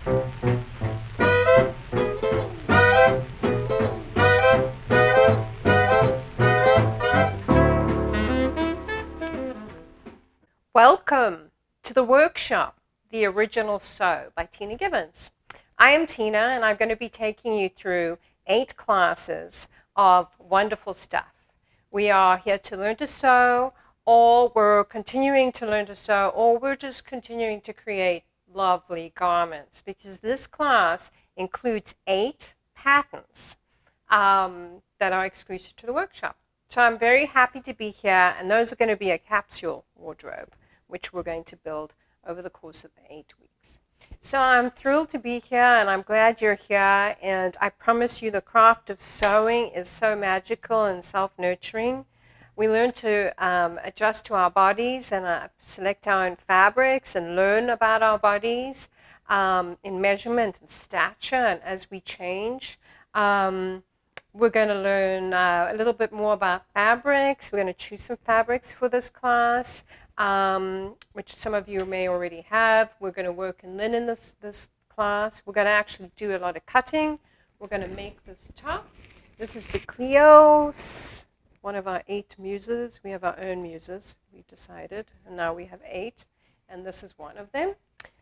Welcome to the workshop, The Original Sew by Tina Gibbons. I am Tina, and I'm going to be taking you through 8 classes of wonderful stuff. We are here to learn to sew, or we're continuing to learn to sew, or we're just continuing to create lovely garments, because this class includes 8 patterns that are exclusive to the workshop. So I'm very happy to be here, and those are going to be a capsule wardrobe, which we're going to build over the course of 8 weeks. So I'm thrilled to be here, and I'm glad you're here, and I promise you the craft of sewing is so magical and self-nurturing. We learn to adjust to our bodies and select our own fabrics and learn about our bodies in measurement and stature, and as we change. We're going to learn a little bit more about fabrics. We're going to choose some fabrics for this class, which some of you may already have. We're going to work in linen this class. We're going to actually do a lot of cutting. We're going to make this top. This is the Clios, one of our 8 muses. We have our own muses, we decided, and now we have 8, and this is one of them.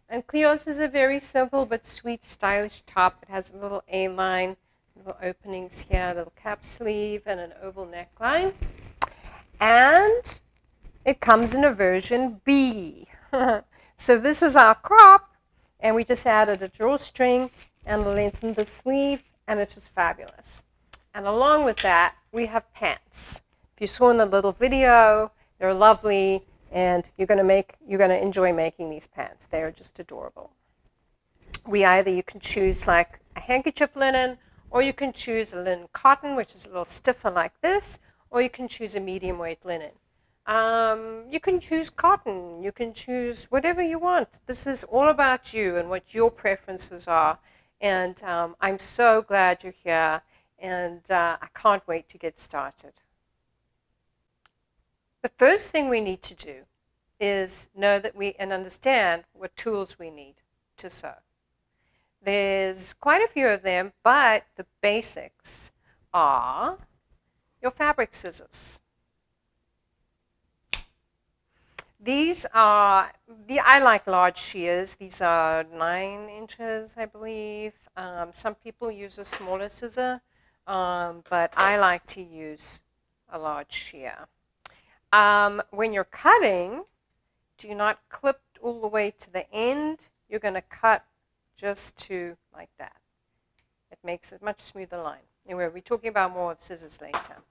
And Clios is a very simple but sweet, stylish top. It has a little A-line, little openings here, a little cap sleeve, and an oval neckline. And it comes in a version B. So this is our crop, and we just added a drawstring and lengthened the sleeve, and it's just fabulous. And along with that, we have pants. If you saw in the little video, they're lovely, and you're going to enjoy making these pants. They're just adorable. You can choose like a handkerchief linen, or you can choose a linen cotton, which is a little stiffer like this, or you can choose a medium weight linen. You can choose cotton. You can choose whatever you want. This is all about you and what your preferences are. And I'm so glad you're here, and I can't wait to get started. The first thing we need to do is know and understand what tools we need to sew. There's quite a few of them, but the basics are your fabric scissors. These are, I like large shears. These are 9 inches, I believe. Some people use a smaller scissor, but I like to use a large shear. When you're cutting, do not clip all the way to the end. You're going to cut just to like that. It makes a much smoother line. Anyway, we're talking about more of scissors later.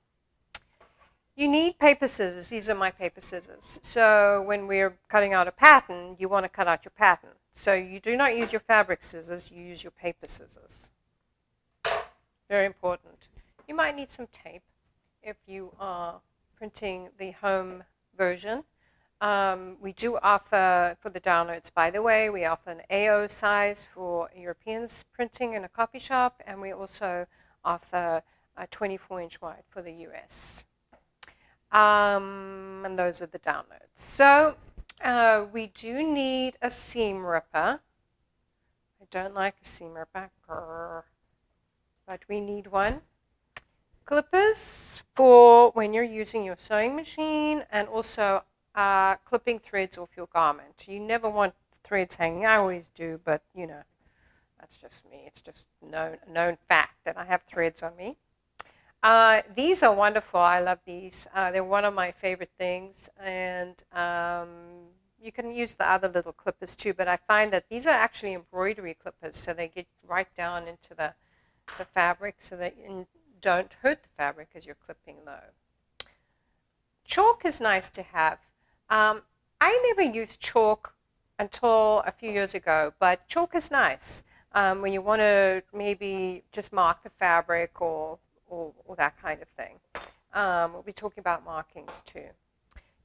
You need paper scissors. These are my paper scissors. So when we're cutting out a pattern, you want to cut out your pattern. So you do not use your fabric scissors, you use your paper scissors. Very important. You might need some tape if you are printing the home version. We do offer, for the downloads, by the way, we offer an AO size for Europeans printing in a copy shop, and we also offer a 24-inch wide for the US. And those are the downloads. So we do need a seam ripper. I don't like a seam ripper, but we need one. Clippers for when you're using your sewing machine, and also clipping threads off your garment. You never want threads hanging. I always do, but you know, that's just me. It's just a known fact that I have threads on me. These are wonderful. I love these. They're one of my favorite things, and you can use the other little clippers too, but I find that these are actually embroidery clippers, so they get right down into the fabric so that you don't hurt the fabric as you're clipping low. Chalk is nice to have. I never used chalk until a few years ago, but chalk is nice when you want to maybe just mark the fabric or that kind of thing. We'll be talking about markings too.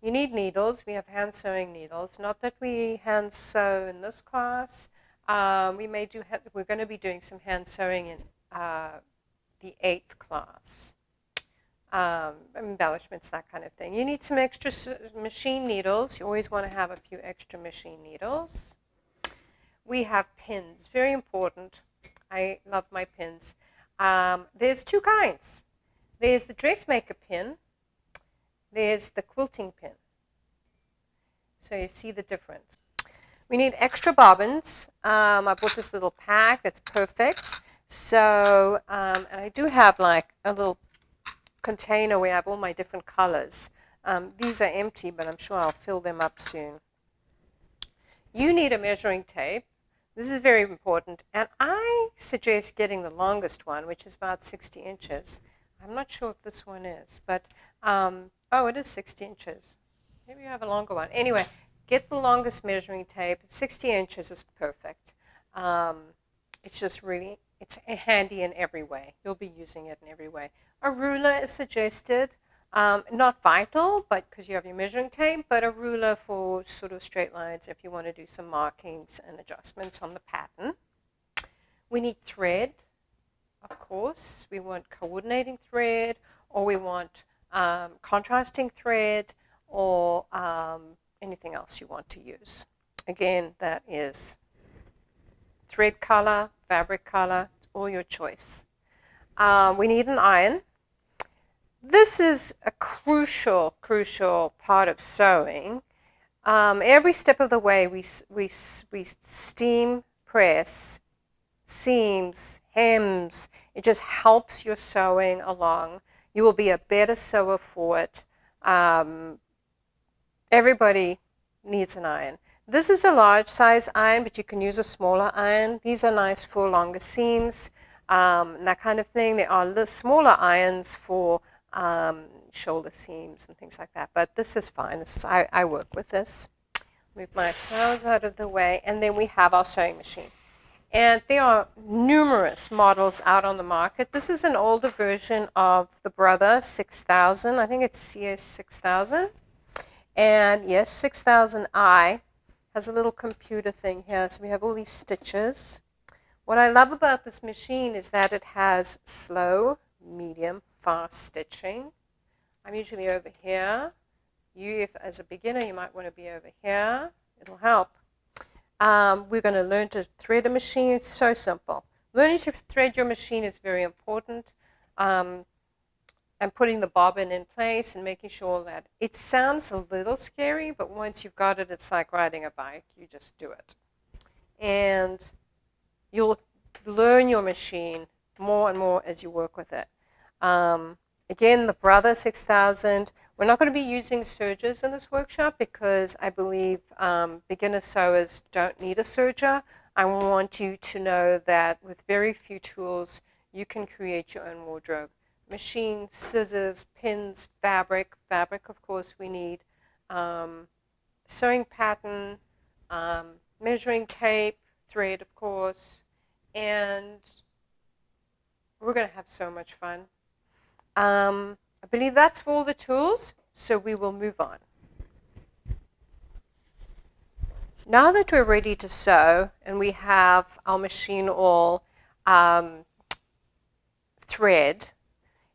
You need needles. We have hand sewing needles. Not that we hand sew in this class. We're going to be doing some hand sewing in the 8th class. Embellishments, that kind of thing. You need some extra machine needles. You always want to have a few extra machine needles. we have pins. Very important. I love my pins. There's two kinds. There's the dressmaker pin. There's the quilting pin. So you see the difference. We need extra bobbins. I bought this little pack. It's perfect. So, and I do have like a little container where I have all my different colors. These are empty, but I'm sure I'll fill them up soon. You need a measuring tape. This is very important. And I suggest getting the longest one, which is about 60 inches. I'm not sure if this one is, but, oh, it is 60 inches. Maybe you have a longer one. Anyway, get the longest measuring tape. 60 inches is perfect. It's just really, it's handy in every way. You'll be using it in every way. A ruler is suggested. Not vital, but because you have your measuring tape, but a ruler for sort of straight lines if you want to do some markings and adjustments on the pattern. We need thread, of course. We want coordinating thread, or we want contrasting thread, or anything else you want to use. Again, that is thread color, fabric color, it's all your choice. We need an iron. This is a crucial part of sewing. Every step of the way, we steam press seams, hems. It just helps your sewing along. You will be a better sewer for it. Everybody needs an iron. This is a large size iron, but you can use a smaller iron. These are nice for longer seams, that kind of thing. There are smaller irons for shoulder seams and things like that, but this is fine. I work with this. Move my flowers out of the way, and then we have our sewing machine. And there are numerous models out on the market. This is an older version of the Brother 6000. I think it's CS 6000. And yes, 6000i has a little computer thing here. So we have all these stitches. What I love about this machine is that it has slow, medium, fast stitching. I'm usually over here. If as a beginner, you might want to be over here. It'll help. We're going to learn to thread a machine. It's so simple. Learning to thread your machine is very important. And putting the bobbin in place and making sure that it sounds a little scary, but once you've got it, it's like riding a bike. You just do it. And you'll learn your machine more and more as you work with it. Again, the Brother 6000. We're not going to be using sergers in this workshop because I believe beginner sewers don't need a serger. I want you to know that with very few tools, you can create your own wardrobe. Machine, scissors, pins, fabric. Fabric, of course, we need. Sewing pattern, measuring tape, thread, of course. And we're going to have so much fun. I believe that's for all the tools, so we will move on. Now that we're ready to sew and we have our machine all thread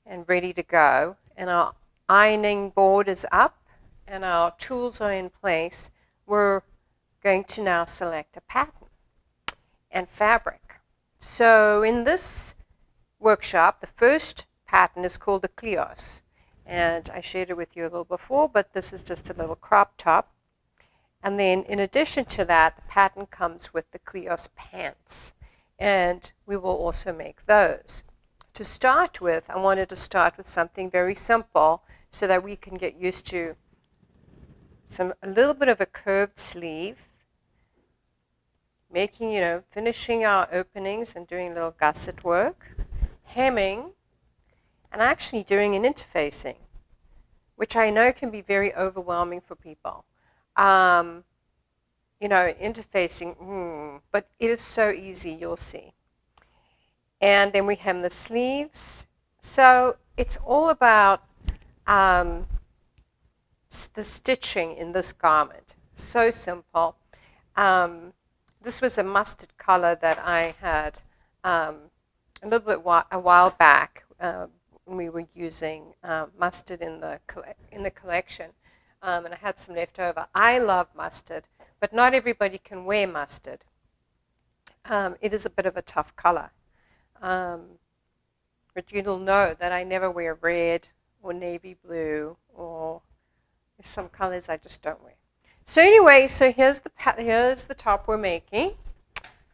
and ready to go, and our ironing board is up and our tools are in place, we're going to now select a pattern and fabric. So in this workshop, the first pattern is called the Clios, and I shared it with you a little before, but this is just a little crop top. And then in addition to that, the pattern comes with the Clios pants, and we will also make those. To start with, I wanted to start with something very simple so that we can get used to a little bit of a curved sleeve, making, finishing our openings and doing a little gusset work, hemming, and actually doing an interfacing, which I know can be very overwhelming for people. Interfacing, but it is so easy, you'll see. And then we hem the sleeves. So it's all about the stitching in this garment. So simple. This was a mustard color that I had a while back. We were using mustard in the collection, and I had some left over. I love mustard, but not everybody can wear mustard. It is a bit of a tough color. But you'll know that I never wear red or navy blue, or there's some colors I just don't wear. So anyway, so here's the top we're making.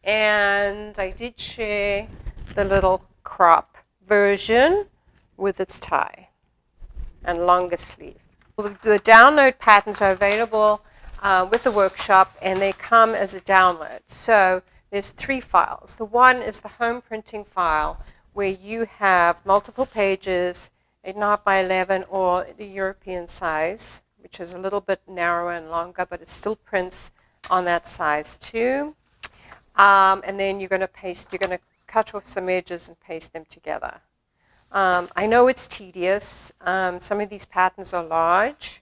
And I did share the little crop version with its tie and longer sleeve. The download patterns are available with the workshop, and they come as a download. So there's 3 files. The one is the home printing file, where you have multiple pages, 8.5 by 11, or the European size, which is a little bit narrower and longer, but it still prints on that size too. And then you're going to cut off some edges and paste them together. I know it's tedious. Some of these patterns are large.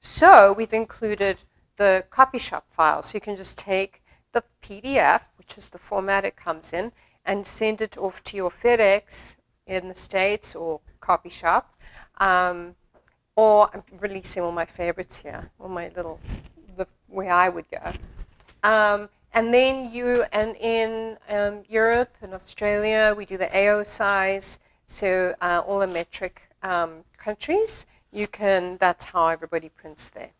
So we've included the copy shop file. So you can just take the PDF, which is the format it comes in, and send it off to your FedEx in the States or copy shop. Or I'm releasing all my favorites here, all my where I would go. And then in Europe and Australia, we do the AO size. So all the metric countries, that's how everybody prints there.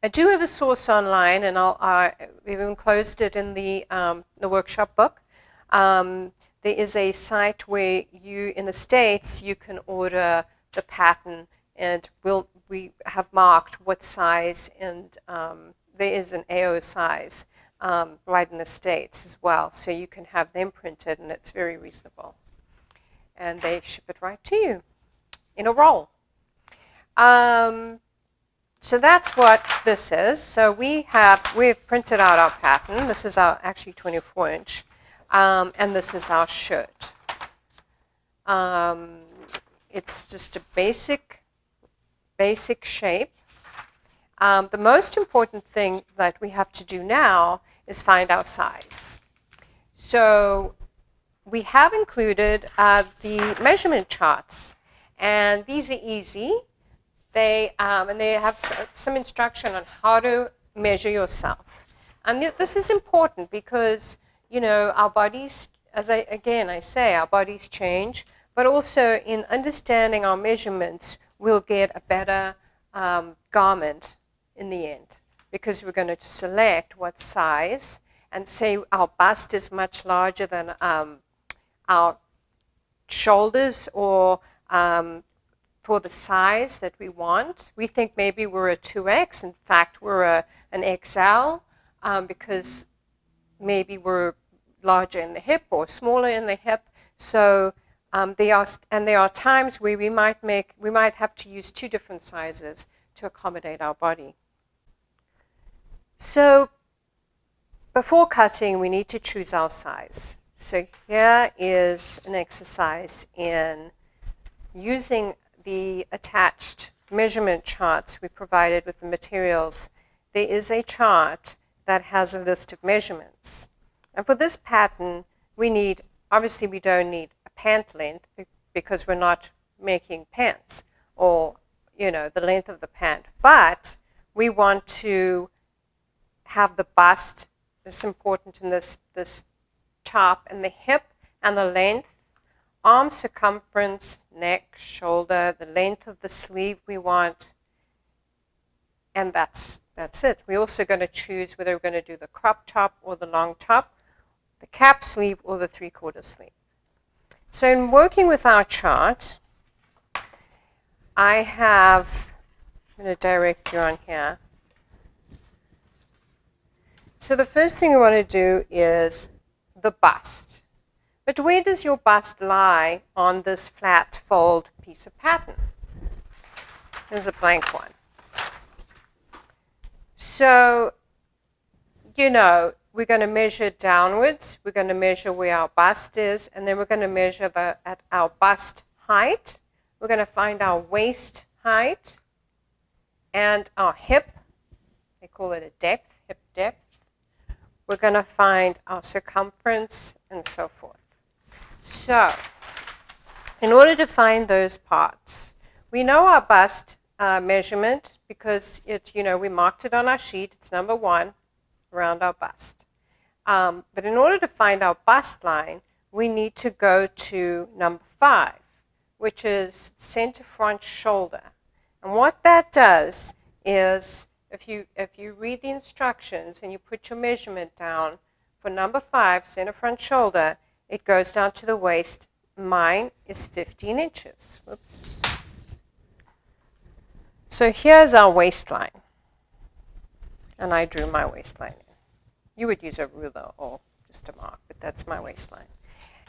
I do have a source online, and we've enclosed it in the workshop book. There is a site where in the States, you can order the pattern, and we have marked what size, and there is an AO size right in the States as well. So you can have them printed, and it's very reasonable. And they ship it right to you in a roll. So that's what this is. So we've printed out our pattern. This is our actually 24-inch, and this is our shirt. It's just a basic shape. The most important thing that we have to do now is find our size. So we have included the measurement charts, and these are easy. And they have some instruction on how to measure yourself. And this is important because, our bodies, I say, our bodies change, but also in understanding our measurements, we'll get a better garment in the end, because we're going to select what size, and say our bust is much larger than our shoulders, or for the size that we want. We think maybe we're a 2X. In fact, we're an XL, because maybe we're larger in the hip or smaller in the hip. So there are times where we might have to use 2 different sizes to accommodate our body. So before cutting, we need to choose our size. So here is an exercise in using the attached measurement charts we provided with the materials. There is a chart that has a list of measurements. And for this pattern, obviously we don't need a pant length, because we're not making pants, or, the length of the pant. But we want to have the bust. It's important in this top, and the hip, and the length, arm circumference, neck, shoulder, the length of the sleeve we want, and that's it. We're also going to choose whether we're going to do the crop top or the long top, the cap sleeve or the 3/4 sleeve. So in working with our chart, I'm going to direct you on here. So the first thing we want to do is the bust. But where does your bust lie on this flat fold piece of pattern? There's a blank one. So, we're going to measure downwards. We're going to measure where our bust is, and then we're going to measure at our bust height. We're going to find our waist height and our hip. They call it a depth, hip depth. We're going to find our circumference and so forth. So, in order to find those parts, we know our bust measurement, because we marked it on our sheet. It's number 1 around our bust. But in order to find our bust line, we need to go to number 5, which is center front shoulder. And what that does is, if you read the instructions and you put your measurement down for number 5, center front shoulder, it goes down to the waist. Mine is 15 inches. Whoops. So here's our waistline. And I drew my waistline in. You would use a ruler or just a mark, but that's my waistline.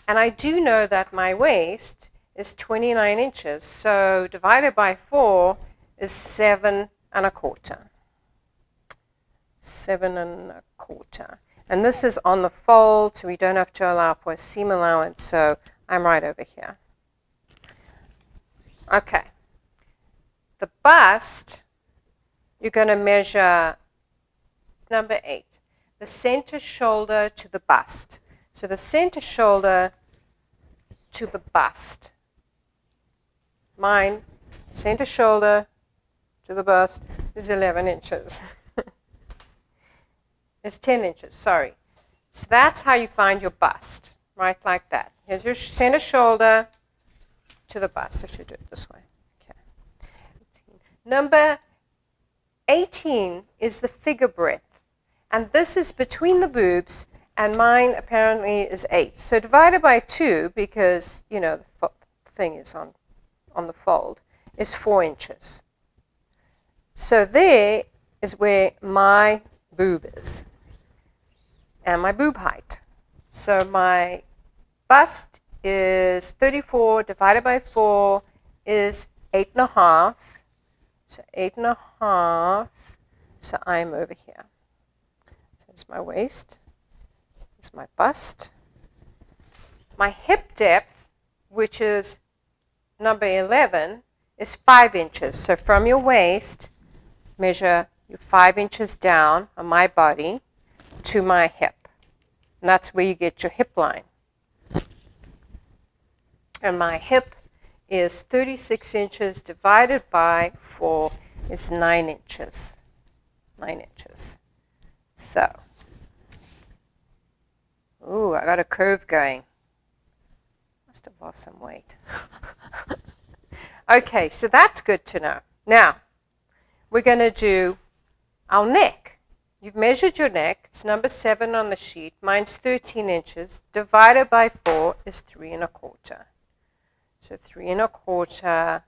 And I do know that my waist is 29 inches, so divided by 4 is 7 1/4. 7 1/4. And this is on the fold, so we don't have to allow for a seam allowance, so I'm right over here. Okay. The bust, you're going to measure number 8, the center shoulder to the bust. So the center shoulder to the bust. Mine, center shoulder to the bust is 11 inches. It's 10 inches, sorry. So that's how you find your bust, right like that. Here's your center shoulder to the bust. I should do it this way. Okay. Number 18 is the figure breadth. And this is between the boobs, and mine apparently is 8. So divided by 2, because, you know, the thing is on the fold, is 4 inches. So there is where my boob is, and my boob height. So my bust is 34 divided by 4 is 8.5. So 8.5. So I'm over here. So it's my waist. It's my bust. My hip depth, which is number 11, is 5 inches. So from your waist, measure you 5 inches down on my body to my hip. And that's where you get your hip line. And my hip is 36 inches divided by 4 is 9 inches. 9 inches. So, ooh, I got a curve going. Must have lost some weight. Okay, so that's good to know. Now, we're going to do our neck. You've measured your neck. It's number 7 on the sheet. Mine's 13 inches. Divided by 4 is 3 1/4. So 3 1/4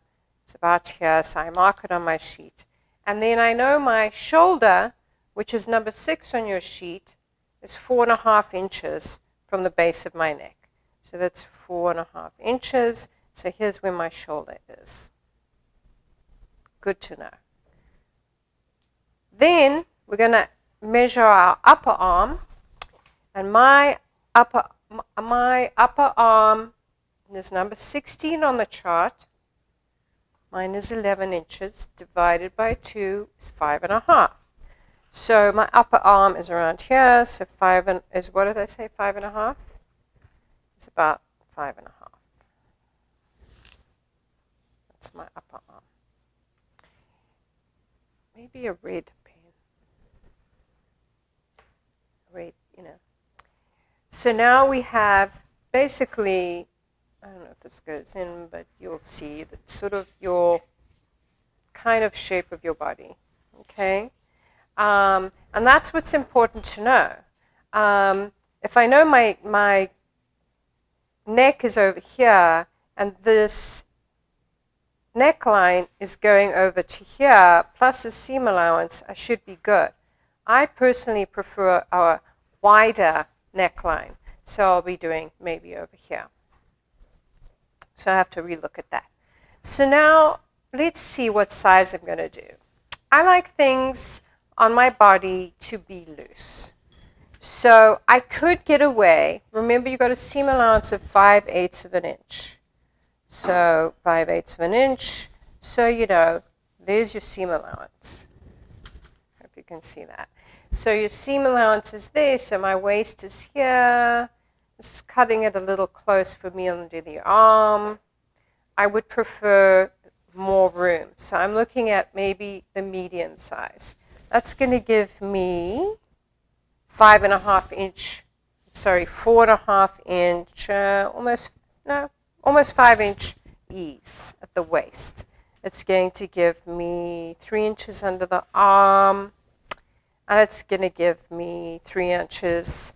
is about here. So I mark it on my sheet. And then I know my shoulder, which is number 6 on your sheet, is 4.5 inches from the base of my neck. So that's 4.5 inches. So here's where my shoulder is. Good to know. Then we're going to measure our upper arm, and my upper arm is number 16 on the chart. Mine is 11 inches. Divided by 2 is 5.5. So my upper arm is around here. So what did I say? 5.5. It's about 5.5. That's my upper arm. Maybe a red pen. Red, you know. So now we have basically, I don't know if this goes in, but you'll see that sort of your kind of shape of your body. Okay? And that's what's important to know. If I know my neck is over here, and this neckline is going over to here, plus a seam allowance, I should be good. I personally prefer a wider neckline, so I'll be doing maybe over here. So I have to relook at that. So now let's see what size I'm going to do. I like things on my body to be loose. So I could get away. Remember, you got a seam allowance of 5/8 of an inch. So 5/8 of an inch. So, you know, there's your seam allowance. Hope you can see that. So your seam allowance is there. So my waist is here. This is cutting it a little close for me under the arm. I would prefer more room. So I'm looking at maybe the medium size. That's going to give me 5.5 inch, sorry, 4.5 inch, almost 5 inch ease at the waist. It's going to give me 3 inches under the arm, and it's going to give me 3 inches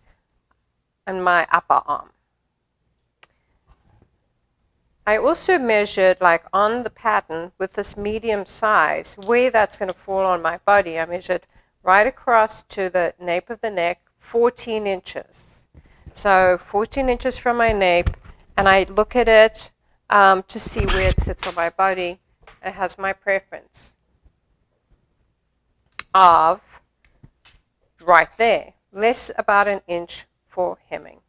on my upper arm. I also measured, like on the pattern with this medium size, where that's going to fall on my body. I measured right across to the nape of the neck, 14 inches. So 14 inches from my nape, and I look at it to see where it sits on my body. It has my preference of right there, less about an inch for hemming.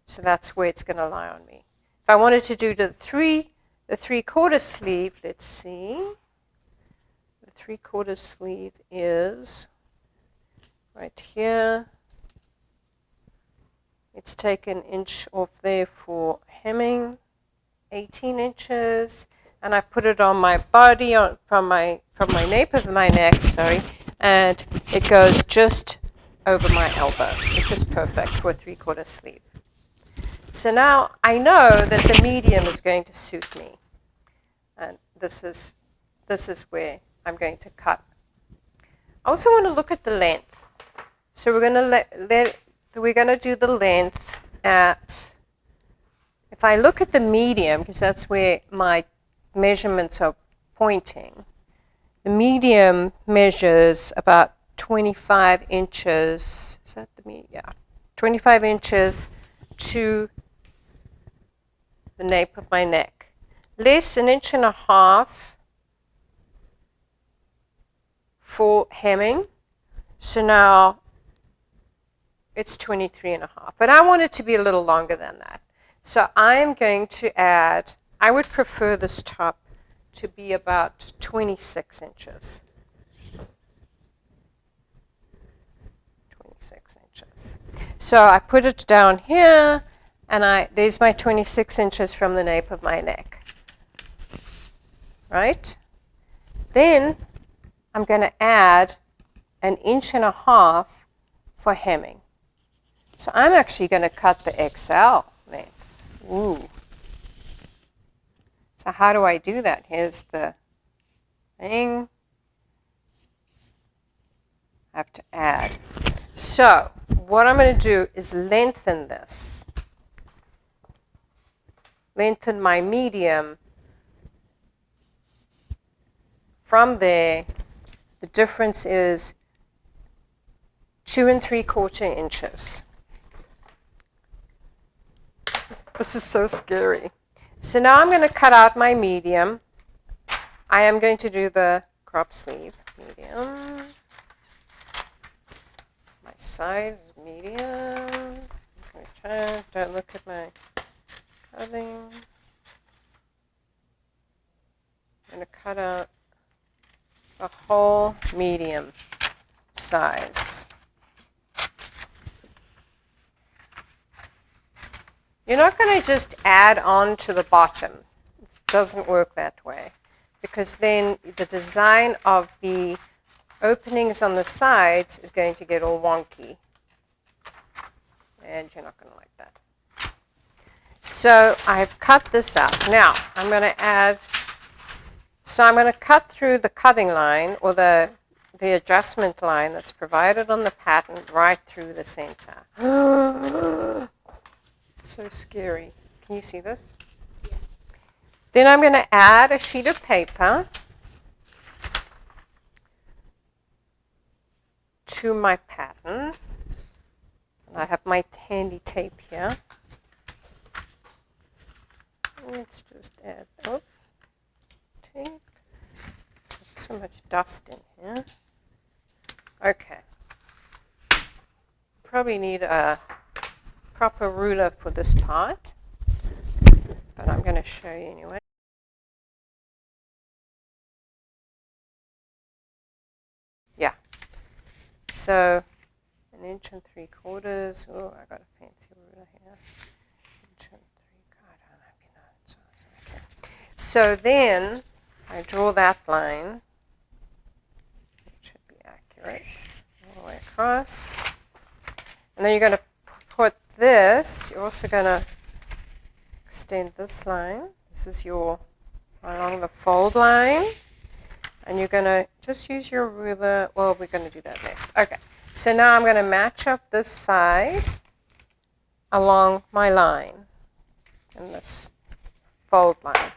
So that's where it's going to lie on me. If I wanted to do the three-quarter sleeve, let's see. The three-quarter sleeve is right here. It's taken an inch off there for hemming, 18 inches, and I put it on my body from my nape of my neck, and it goes just over my elbow, which is perfect for a three-quarter sleeve. So now I know that the medium is going to suit me, and this is where I'm going to cut. I also want to look at the length. So we're going to do the length at, if I look at the medium, because that's where my measurements are pointing, the medium measures about 25 inches. Is that the medium? Yeah, 25 inches to the nape of my neck. Less an inch and a half for hemming. So now it's 23 and a half. But I want it to be a little longer than that. So I am going to add, I would prefer this top to be about 26 inches. 26 inches. So I put it down here, and there's my 26 inches from the nape of my neck. Right? Then I'm going to add an inch and a half for hemming. So I'm actually going to cut the XL length. Ooh. So how do I do that? Here's the thing. I have to add. So what I'm going to do is lengthen this. Lengthen my medium. From there, the difference is 2 3/4 inches. This is so scary. So now I'm going to cut out my medium. I am going to do the crop sleeve. Medium. My size is medium. Don't look at my cutting. I'm going to cut out a whole medium size. You're not going to just add on to the bottom. It doesn't work that way, because then the design of the openings on the sides is going to get all wonky, and you're not going to like that. So I've cut this out. Now I'm going to add, so I'm going to cut through the cutting line, or the adjustment line that's provided on the pattern, right through the center. So scary. Can you see this? Yeah. Then I'm going to add a sheet of paper to my pattern. I have my handy tape here. Let's just add tape. So much dust in here. Okay. Probably need a proper ruler for this part, but I'm going to show you anyway. Yeah. So 1 3/4. Oh, I got a fancy ruler here. 1 3/4. I don't know if you know it. Okay. So then I draw that line. It should be accurate all the way across. And then you're going to put this, you're also going to extend this line. This is your, along the fold line. And you're going to just use your ruler. Well, we're going to do that next. Okay. So now I'm going to match up this side along my line and this fold line.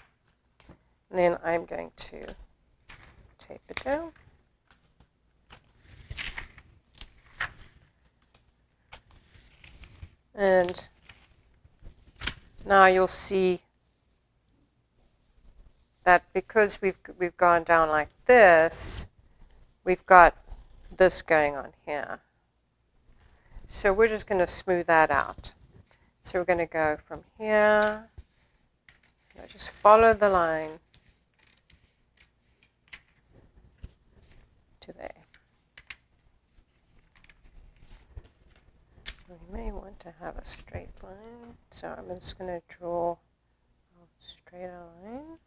And then I'm going to tape it down. And now you'll see that because we've gone down like this, we've got this going on here. So we're just going to smooth that out. So we're going to go from here, just follow the line to there. We may want to have a straight line, so I'm just going to draw a straighter line.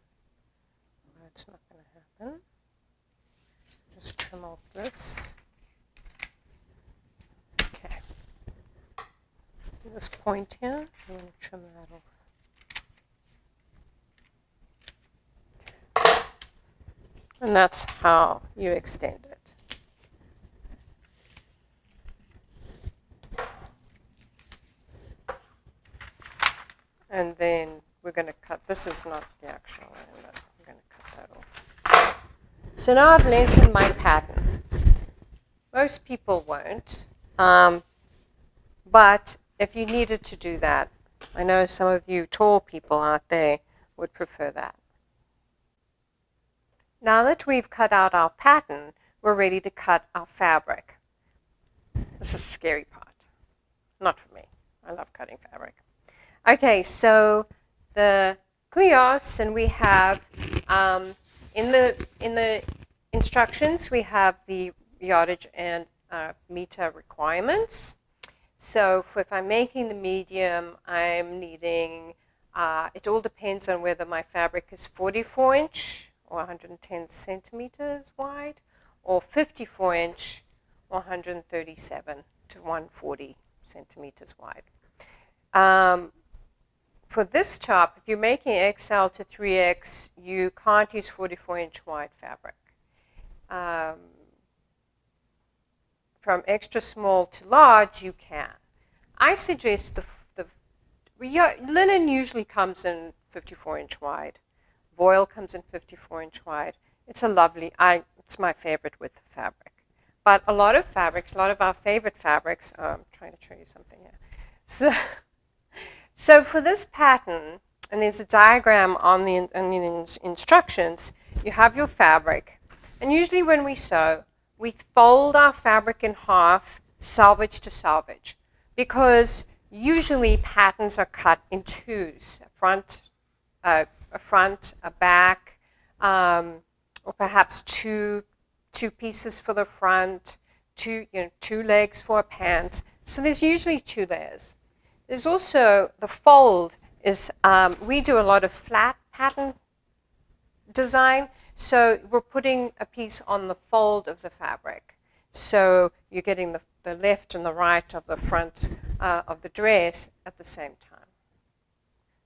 That's not going to happen. Just trim off this. Okay. This point here, I'm going to trim that off. Okay. And that's how you extend it. And then we're going to cut, this is not the actual line, but I'm going to cut that off. So now I've lengthened my pattern. Most people won't, but if you needed to do that, I know some of you tall people out there would prefer that. Now that we've cut out our pattern, we're ready to cut our fabric. This is the scary part. Not for me. I love cutting fabric. Okay, so the Clios, and we have in the instructions we have the yardage and meter requirements. So if I'm making the medium, I'm needing. It all depends on whether my fabric is 44-inch or 110 centimeters wide, or 54-inch or 137 to 140 centimeters wide. For this top, if you're making XL to 3X, you can't use 44-inch wide fabric. From extra small to large, you can. I suggest linen usually comes in 54-inch wide. Voile comes in 54-inch wide. It's a lovely, it's my favorite width of fabric. But a lot of fabrics, a lot of our favorite fabrics, I'm trying to show you something here. So for this pattern, and there's a diagram on the instructions, you have your fabric. And usually when we sew, we fold our fabric in half, selvage to selvage, because usually patterns are cut in twos, a back, or perhaps two pieces for the front, two legs for a pant. So there's usually two layers. There's also the fold is, we do a lot of flat pattern design, so we're putting a piece on the fold of the fabric. So you're getting the left and the right of the front of the dress at the same time.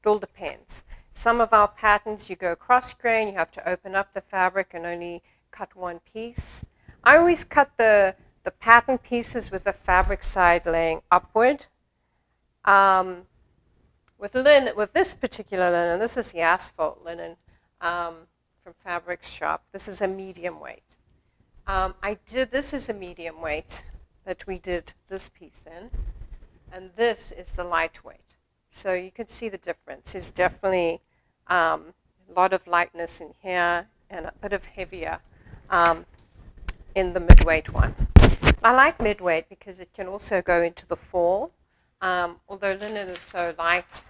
It all depends. Some of our patterns, you go cross grain, you have to open up the fabric and only cut one piece. I always cut the pattern pieces with the fabric side laying upward. With this particular linen, this is the asphalt linen from Fabric Shop. This is a medium weight. This is a medium weight that we did this piece in, and this is the lightweight. So you can see the difference. There's definitely a lot of lightness in here and a bit of heavier in the midweight one. I like midweight because it can also go into the fall. Although linen is so light,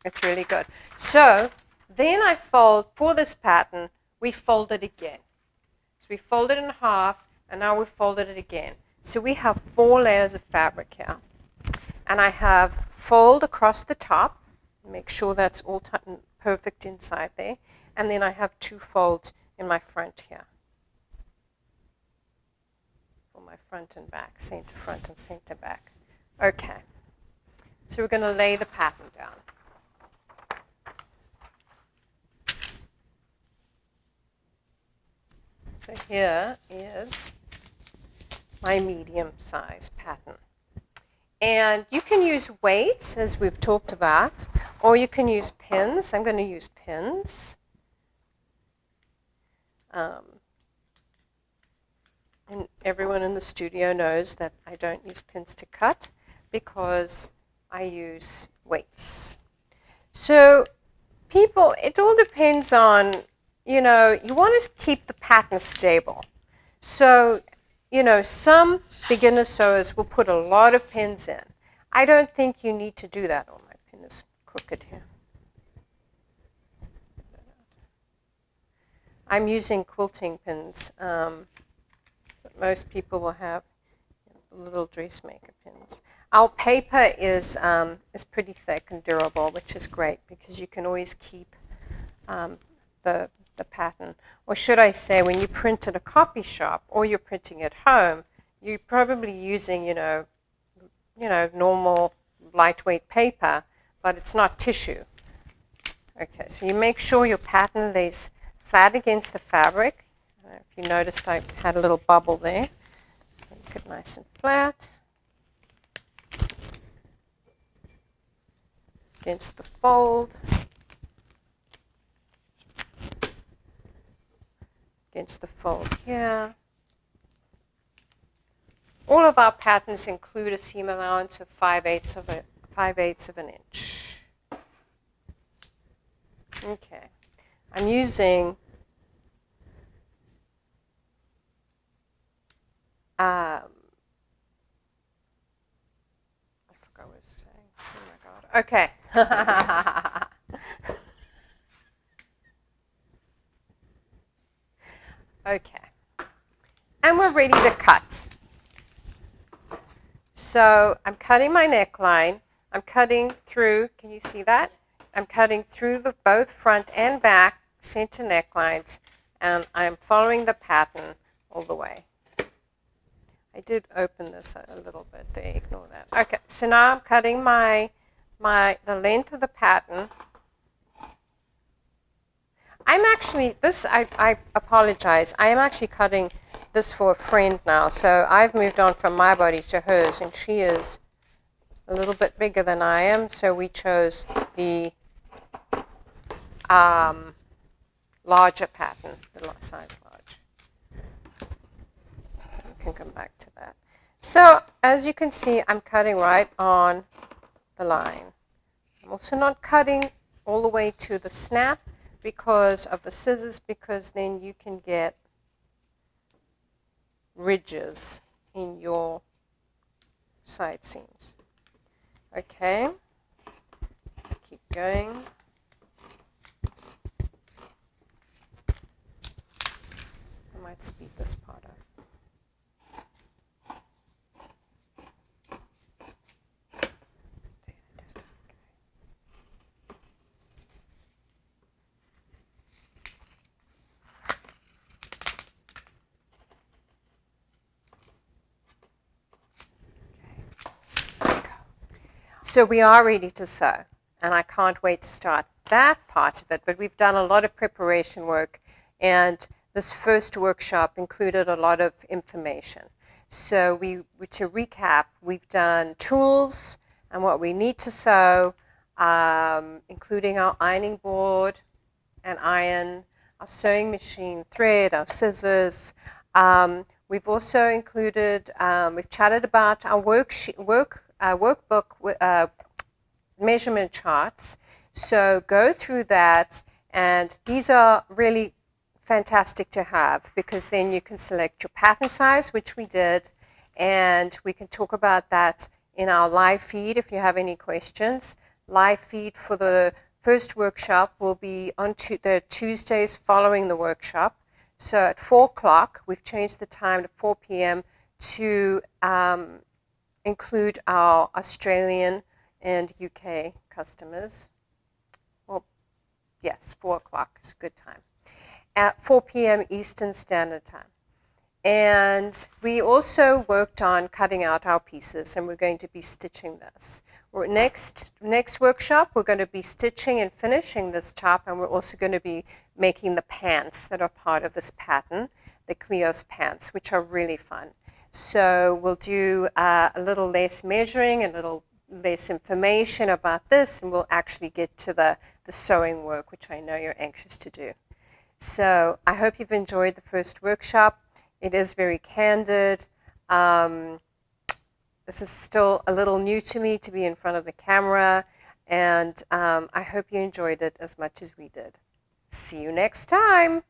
it's really good. So then I fold, for this pattern, we fold it again. So we fold it in half, and now we folded it again. So we have 4 layers of fabric here. And I have fold across the top, make sure that's all perfect inside there. And then I have 2 folds in my front here for my front and back, center front and center back. Okay, so we're going to lay the pattern down. So here is my medium size pattern. And you can use weights, as we've talked about, or you can use pins. I'm going to use pins. And everyone in the studio knows that I don't use pins to cut because I use weights. So people, it all depends on, you want to keep the pattern stable. So, some beginner sewers will put a lot of pins in. I don't think you need to do that. Oh, my pin is crooked here. I'm using quilting pins. But most people will have little dressmaker pins. Our paper is pretty thick and durable, which is great because you can always keep the pattern. Or should I say, when you print at a copy shop or you're printing at home, you're probably using, normal lightweight paper, but it's not tissue. Okay, so you make sure your pattern lays flat against the fabric. If you noticed, I had a little bubble there. Make it nice and flat. Against the fold. Against the fold here. All of our patterns include a seam allowance of 5/8 of an inch. Okay, I'm using I forgot what I was saying. Oh my God. Okay. Okay. And we're ready to cut. So I'm cutting my neckline. I'm cutting through, can you see that? I'm cutting through both front and back center necklines, and I'm following the pattern all the way. I did open this a little bit there, ignore that. Okay, so now I'm cutting the length of the pattern. I'm actually, I apologize, I am actually cutting this for a friend now, so I've moved on from my body to hers, and she is a little bit bigger than I am, so we chose the larger pattern, the size large. We can come back to that. So as you can see, I'm cutting right on the line. I'm also not cutting all the way to the snap because of the scissors, because then you can get ridges in your side seams. Okay, keep going. I might speed this part up. So we are ready to sew, and I can't wait to start that part of it, but we've done a lot of preparation work, and this first workshop included a lot of information. So to recap, we've done tools and what we need to sew, including our ironing board and iron, our sewing machine thread, our scissors. We've also included, we've chatted about our workbook measurement charts. So go through that, and these are really fantastic to have because then you can select your pattern size, which we did, and we can talk about that in our live feed if you have any questions. Live feed for the first workshop will be on the Tuesdays following the workshop. So at 4 o'clock, we've changed the time to 4 p.m. to include our Australian and UK customers. Well, yes, 4 o'clock is a good time. At 4 p.m. Eastern Standard Time. And we also worked on cutting out our pieces, and we're going to be stitching this. Next workshop, we're going to be stitching and finishing this top, and we're also going to be making the pants that are part of this pattern, the Clios pants, which are really fun. So we'll do a little less measuring, a little less information about this, and we'll actually get to the sewing work, which I know you're anxious to do. So I hope you've enjoyed the first workshop. It is very candid. This is still a little new to me to be in front of the camera, and I hope you enjoyed it as much as we did. See you next time.